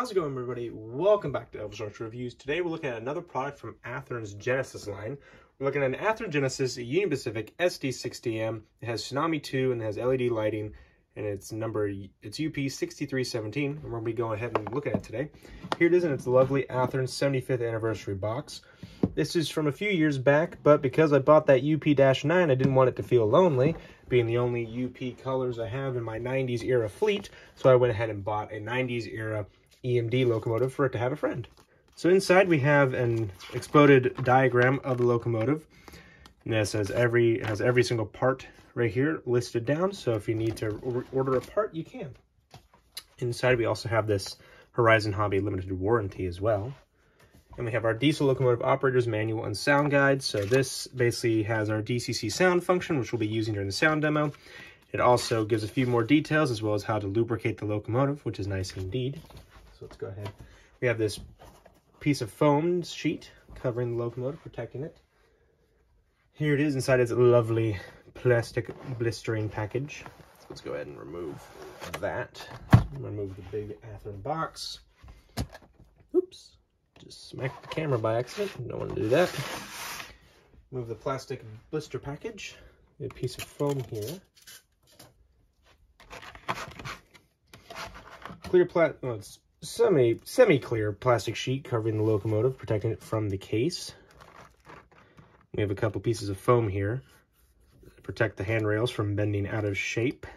How's it going, everybody? Welcome back to Elvis Reviews. Today we're looking at another product from Athearn's Genesis line. We're looking at an Athearn Genesis Union Pacific SD60M. It has Tsunami 2 and it has LED lighting, and it's UP6317. And we're going to be going ahead and looking at it today. Here it is in its lovely Athearn 75th anniversary box. This is from a few years back, but because I bought that UP-9, I didn't want it to feel lonely, being the only UP colors I have in my 90s era fleet, so I went ahead and bought a 90s era EMD locomotive for it to have a friend. So inside we have an exploded diagram of the locomotive, and this has every single part right here listed down, so if you need to order a part, you can. Inside we also have this Horizon Hobby limited warranty as well. And we have our diesel locomotive operator's manual and sound guide. So this basically has our DCC sound function, which we'll be using during the sound demo. It also gives a few more details as well as how to lubricate the locomotive, which is nice indeed. So let's go ahead. We have this piece of foam sheet covering the locomotive, protecting it. Here it is inside its lovely plastic blistering package. So let's go ahead and remove that. Remove the big Athearn box. Oops. Just smacked the camera by accident. Don't want to do that. Move the plastic blister package. A piece of foam here. It's semi-clear plastic sheet covering the locomotive, protecting it from the case. We have a couple pieces of foam here to protect the handrails from bending out of shape.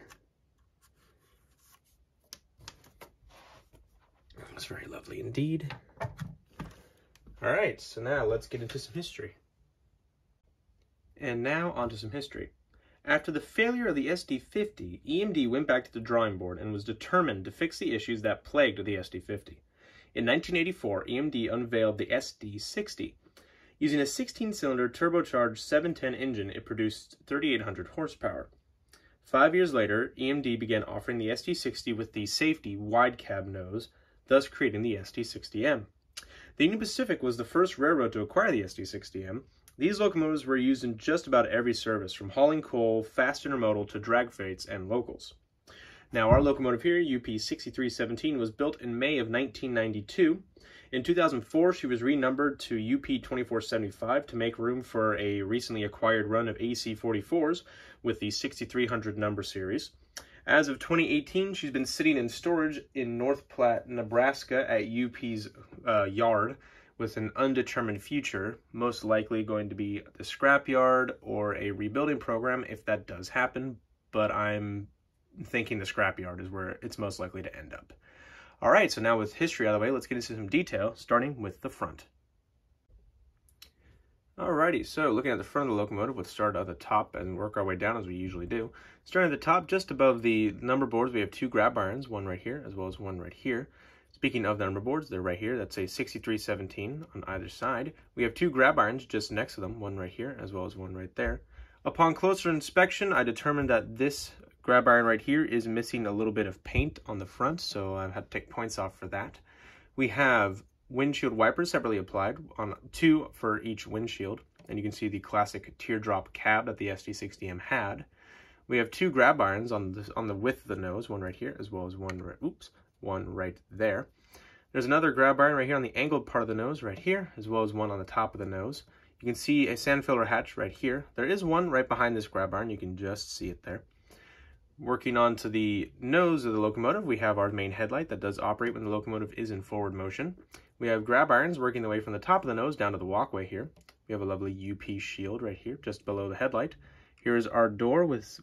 Looks very lovely indeed. All right, so now let's get into some history. And now onto some history. After the failure of the SD50, EMD went back to the drawing board and was determined to fix the issues that plagued the SD50. In 1984, EMD unveiled the SD60. Using a 16-cylinder turbocharged 710 engine, it produced 3,800 horsepower. 5 years later, EMD began offering the SD60 with the safety wide cab nose, thus creating the SD60M. The Union Pacific was the first railroad to acquire the SD60M. These locomotives were used in just about every service, from hauling coal, fast intermodal, to drag freights and locals. Now, our locomotive here, UP6317, was built in May of 1992. In 2004, she was renumbered to UP2475 to make room for a recently acquired run of AC44s with the 6300 number series. As of 2018, she's been sitting in storage in North Platte, Nebraska at UP's yard with an undetermined future, most likely going to be the scrapyard or a rebuilding program if that does happen, but I'm thinking the scrapyard is where it's most likely to end up. All right, so now with history out of the way, let's get into some detail, starting with the front. Alrighty, so looking at the front of the locomotive, let's start at the top and work our way down as we usually do. Starting at the top, just above the number boards, we have two grab irons, one right here as well as one right here. Speaking of the number boards, they're right here. That's a 6317 on either side. We have two grab irons just next to them, one right here as well as one right there. Upon closer inspection, I determined that this grab iron right here is missing a little bit of paint on the front, so I've had to take points off for that. We have windshield wipers separately applied, on two for each windshield, and you can see the classic teardrop cab that the SD60M had. We have two grab irons on the width of the nose, one right here as well as one right there. There's another grab iron right here on the angled part of the nose right here, as well as one on the top of the nose. You can see a sand filler hatch right here. There is one right behind this grab iron. You can just see it there. Working on to the nose of the locomotive, we have our main headlight that does operate when the locomotive is in forward motion. We have grab irons working their way from the top of the nose down to the walkway here. We have a lovely UP shield right here, just below the headlight. Here is our door with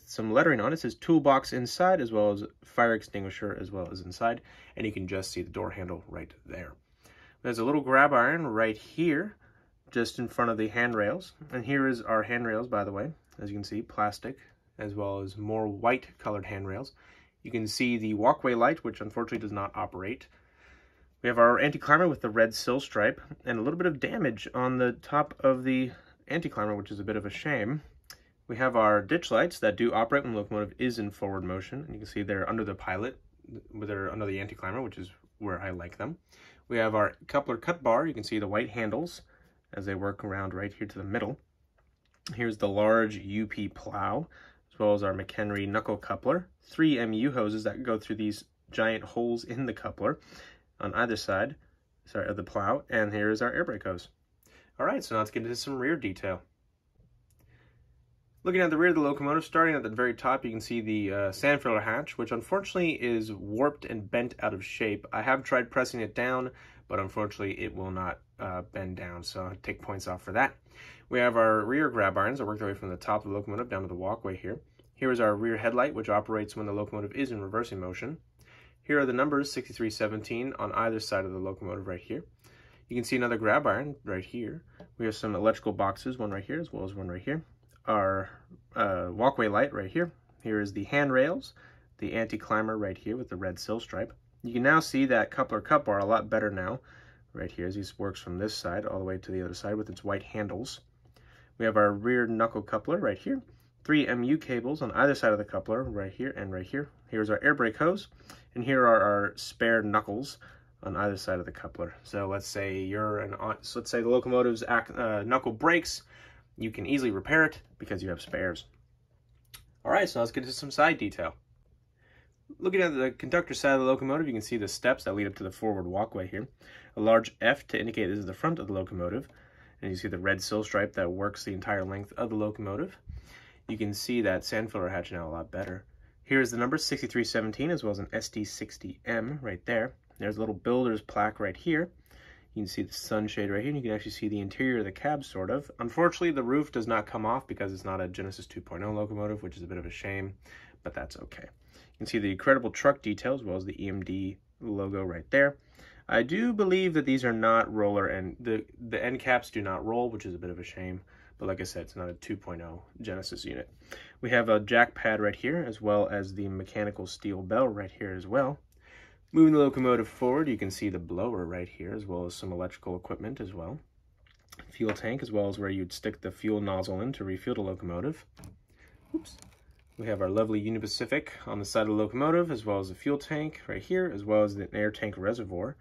some lettering on it. It says toolbox inside, as well as fire extinguisher as well as inside. And you can just see the door handle right there. There's a little grab iron right here, just in front of the handrails. And here is our handrails, by the way. As you can see, plastic, as well as more white colored handrails. You can see the walkway light, which unfortunately does not operate. We have our anti-climber with the red sill stripe, and a little bit of damage on the top of the anti-climber, which is a bit of a shame. We have our ditch lights that do operate when the locomotive is in forward motion, and you can see they're under the pilot, they're under the anti-climber, which is where I like them. We have our coupler cut bar. You can see the white handles as they work around right here to the middle. Here's the large UP plow, as well as our McHenry knuckle coupler, 3 MU hoses that go through these giant holes in the coupler, on either side, of the plow, and here is our air brake hose. All right, so now let's get into some rear detail. Looking at the rear of the locomotive, starting at the very top, you can see the sand filler hatch, which unfortunately is warped and bent out of shape. I have tried pressing it down, but unfortunately it will not bend down, so I'll take points off for that. We have our rear grab irons that work their way from the top of the locomotive down to the walkway here. Here is our rear headlight, which operates when the locomotive is in reversing motion. Here are the numbers 6317 on either side of the locomotive right here. You can see another grab iron right here. We have some electrical boxes, one right here as well as one right here. Our walkway light right here. Here is the handrails, the anti-climber right here with the red sill stripe. You can now see that coupler cup bar a lot better now right here as this works from this side all the way to the other side with its white handles. We have our rear knuckle coupler right here. 3 MU cables on either side of the coupler right here and right here. Here's our air brake hose, and here are our spare knuckles on either side of the coupler. So let's say let's say the locomotive's knuckle breaks. You can easily repair it because you have spares. All right, so let's get into some side detail. Looking at the conductor side of the locomotive, you can see the steps that lead up to the forward walkway here. A large F to indicate this is the front of the locomotive. And you see the red sill stripe that works the entire length of the locomotive. You can see that sand filler hatch now a lot better. Here's the number 6317 as well as an SD60M right there. There's a little builder's plaque right here. You can see the sunshade right here, and you can actually see the interior of the cab, sort of. Unfortunately, the roof does not come off because it's not a Genesis 2.0 locomotive, which is a bit of a shame, but that's okay. You can see the incredible truck detail as well as the EMD logo right there. I do believe that these are not roller, and the end caps do not roll, which is a bit of a shame. But like I said, it's not a 2.0 Genesis unit. We have a jack pad right here, as well as the mechanical steel bell right here as well. Moving the locomotive forward, you can see the blower right here, as well as some electrical equipment as well. Fuel tank, as well as where you'd stick the fuel nozzle in to refuel the locomotive. Oops. We have our lovely Union Pacific on the side of the locomotive, as well as the fuel tank right here, as well as the air tank reservoir.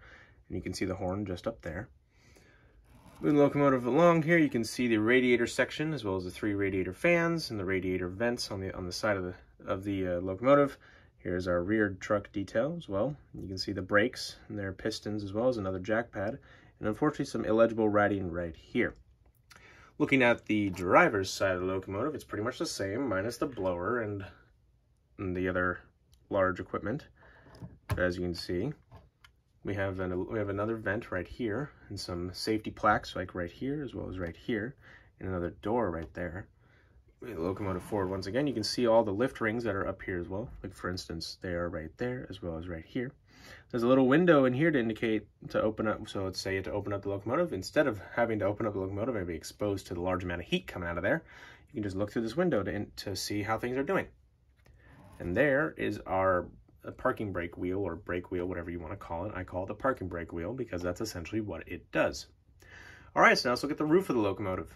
And you can see the horn just up there. Moving the locomotive along here, you can see the radiator section, as well as the 3 radiator fans and the radiator vents on the side of the locomotive. Here's our rear truck detail as well. You can see the brakes and their pistons, as well as another jack pad, and unfortunately some illegible writing right here. Looking at the driver's side of the locomotive, it's pretty much the same, minus the blower and the other large equipment. But as you can see, we have another vent right here, and some safety plaques like right here, as well as right here, and another door right there. The locomotive forward once again, you can see all the lift rings that are up here as well. Like for instance, they are right there as well as right here. There's a little window in here to indicate to open up. So let's say to open up the locomotive, instead of having to open up the locomotive and be exposed to the large amount of heat coming out of there, you can just look through this window to see how things are doing. And there is our parking brake wheel, or brake wheel, whatever you want to call it. I call it a parking brake wheel because that's essentially what it does. All right, so now let's look at the roof of the locomotive.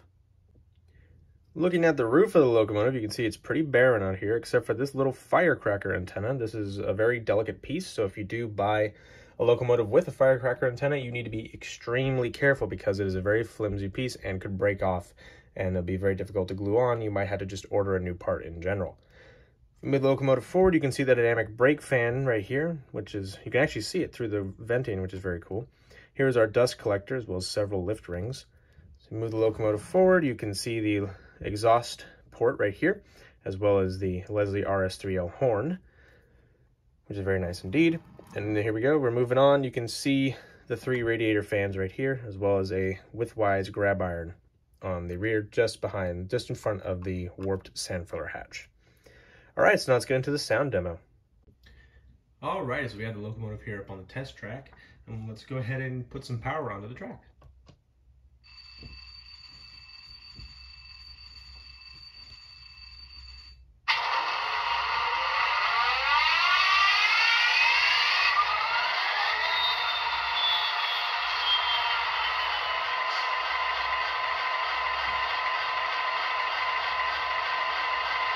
Looking at the roof of the locomotive, you can see it's pretty barren out here, except for this little firecracker antenna. This is a very delicate piece, so if you do buy a locomotive with a firecracker antenna, you need to be extremely careful because it is a very flimsy piece and could break off, and it'll be very difficult to glue on. You might have to just order a new part in general. Move the locomotive forward, you can see the dynamic brake fan right here, which is, you can actually see it through the venting, which is very cool. Here's our dust collector, as well as several lift rings. So move the locomotive forward, you can see the exhaust port right here, as well as the Leslie RS3L horn, which is very nice indeed. And here we go, we're moving on. You can see the 3 radiator fans right here, as well as a widthwise grab iron on the rear, just in front of the warped sand filler hatch. All right, so now let's get into the sound demo. All right, so we have the locomotive here up on the test track, and let's go ahead and put some power onto the track.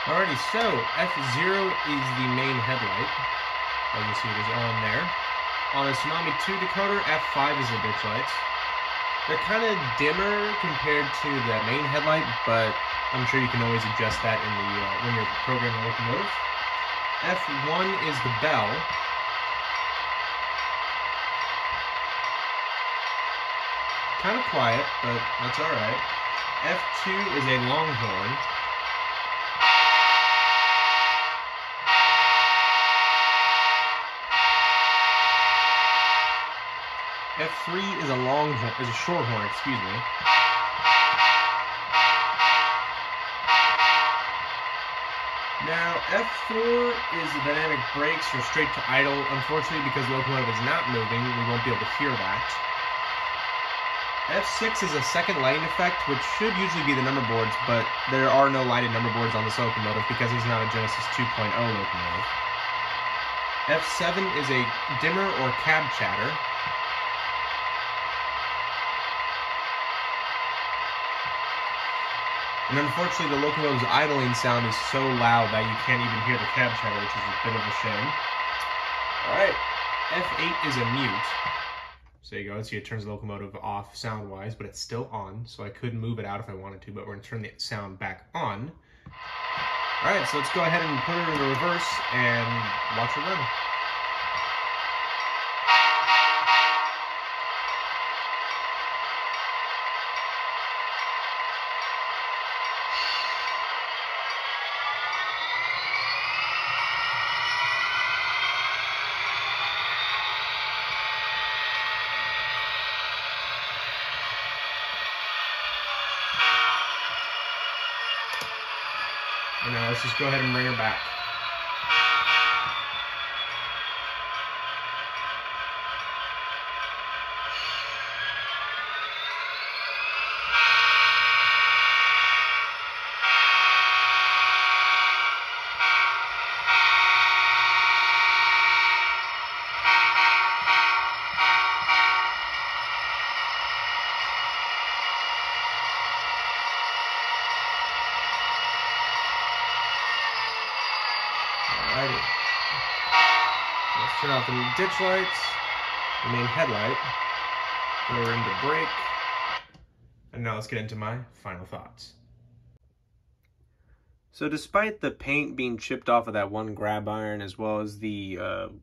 Alrighty, so F0 is the main headlight. As you see, it is on there. On a Tsunami 2 decoder, F5 is the ditch lights. They're kind of dimmer compared to the main headlight, but I'm sure you can always adjust that in the when you're programming the locomotive. F1 is the bell. kind of quiet, but that's all right. F2 is a longhorn. F3 is a longhorn, is a short horn, excuse me. Now, F4 is the dynamic brakes or straight to idle. Unfortunately, because the locomotive is not moving, we won't be able to hear that. F6 is a second lighting effect, which should usually be the number boards, but there are no lighted number boards on this locomotive because it's not a Genesis 2.0 locomotive. F7 is a dimmer or cab chatter. And unfortunately, the locomotive's idling sound is so loud that you can't even hear the cab chatter, which is a bit of a shame. Alright, F8 is a mute. So there you go, see it turns the locomotive off sound-wise, but it's still on, so I could move it out if I wanted to, but we're going to turn the sound back on. Alright, so let's go ahead and put it in reverse and watch it run. And now let's just go ahead and bring her back. Alrighty. Let's turn off the ditch lights, the main headlight, put her into brake, and now let's get into my final thoughts. So despite the paint being chipped off of that one grab iron, as well as the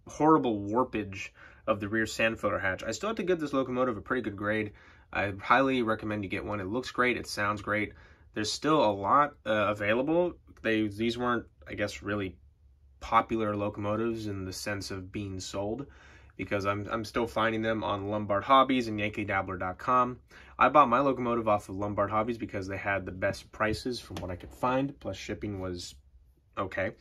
horrible warpage of the rear sand filter hatch, I still have to give this locomotive a pretty good grade. I highly recommend you get one. It looks great, it sounds great. There's still a lot available. These weren't, I guess, really popular locomotives in the sense of being sold, because I'm still finding them on Lombard Hobbies and yankeedabbler.com. I bought my locomotive off of Lombard Hobbies because they had the best prices from what I could find, plus shipping was okay.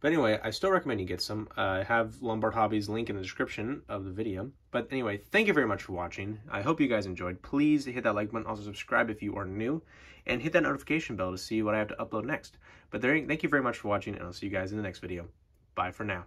But anyway, I still recommend you get some. I have Lombard Hobbies link in the description of the video. But anyway, thank you very much for watching. I hope you guys enjoyed. Please hit that like button, also subscribe if you are new, and hit that notification bell to see what I have to upload next. But thank you very much for watching, and I'll see you guys in the next video. Bye for now.